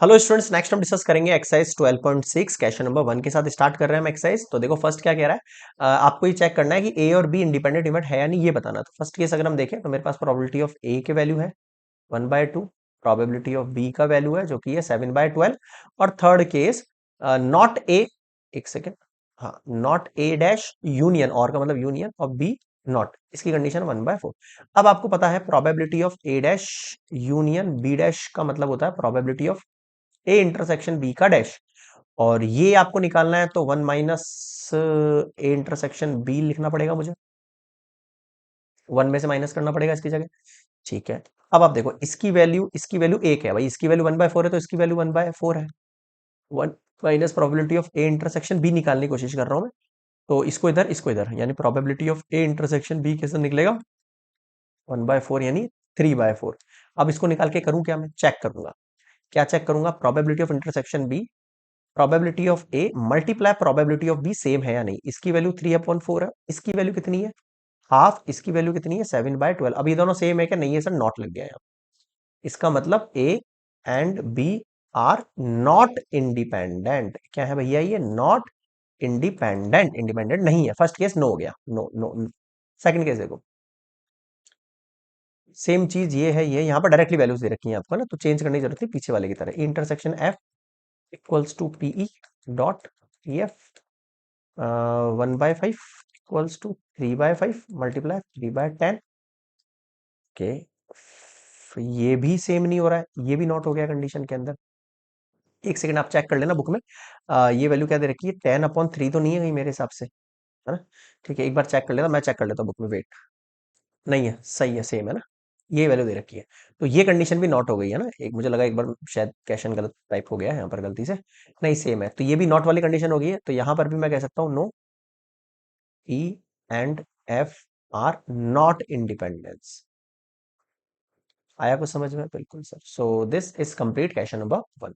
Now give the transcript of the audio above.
Hello students, next हम discuss करेंगे exercise 12.6 question number 1 के साथ स्टार्ट कर रहे हैं हम एक्सरसाइज। तो देखो फर्स्ट क्या कह रहा है। आपको ये चेक करना है कि ए और बी इंडिपेंडेंट इवेंट है या नहीं, ये बताना। तो फर्स्ट केस अगर हम देखें तो मेरे पास प्रोबेबिलिटी ऑफ ए के वैल्यू है 1/2, प्रोबेबिलिटी ऑफ बी का वैल्यू है जो कि है 7/12, और थर्ड केस नॉट ए, एक सेकेंड, हाँ, नॉट ए डैश यूनियन, और का मतलब यूनियन, और बी नॉट, इसकी कंडीशन 1/4। अब आपको पता है probability of A dash union B dash का मतलब होता है probability of A intersection B का डैश, और ये आपको निकालना है तो 1 - ए इंटरसेक्शन बी लिखना पड़ेगा मुझे, 1 में से माइनस करना पड़ेगा इसकी जगह। ठीक है, अब आप देखो इसकी वैल्यू एक है भाई, इसकी वैल्यू 1/4 है तो इसकी वैल्यू 1/4 है। 1 minus probability of A intersection B निकालने की कोशिश कर रहा हूं मैं। तो इसको इधर, यानी probability of A intersection B कैसे निकलेगा, 1/4 यानी 3/4। अब इसको निकाल के करूं क्या, मैं चेक करूंगा। क्या चेक करूंगा, probability of intersection B, probability of A multiply probability of B same है या नहीं। इसकी वैल्यू 3/4 है, इसकी वैल्यू कितनी है, हाफ, इसकी वैल्यू कितनी है 7/12। अब ये दोनों सेम है क्या, नहीं है सर, नॉट लग गया है। इसका मतलब A and B are not independent. क्या है भैया, ये नॉट इंडिपेंडेंट, इंडिपेंडेंट नहीं है। फर्स्ट केस नो हो गया, नो नो। सेकंड केस देखो, सेम चीज ये है, ये यहाँ पर डायरेक्टली वैल्यूज दे रखी है आपको ना, तो चेंज करने की जरूरत नहीं, पीछे वाले की तरह intersection F equals to P E dot P F 1/5 equals to 3/5 multiply 3/10। Okay, ये भी सेम नहीं हो रहा है, ये भी नॉट हो गया कंडीशन के अंदर। एक सेकंड आप चेक कर लेना बुक में। ये वैल्यू क्या दे रखी है, 10/3 तो नहीं है कहीं मेरे हिसाब से, है ना। ठीक है, एक बार चेक कर लेना, मैं चेक कर लेता हूँ बुक में, वेट। नहीं है, सही है, सेम है ना, ये वैल्यू दे रखी है। तो ये कंडीशन भी नॉट हो गई है ना, एक मुझे लगा एक बार शायद क्वेश्चन गलत टाइप हो गया है यहाँ पर गलती से। नहीं, सेम है, तो ये भी नॉट वाली कंडीशन हो गई है, तो यहाँ पर भी मैं कह सकता हूँ no, E and F are not independence. आया कुछ समझ में, बिल्कुल sir. So this is complete question number 1।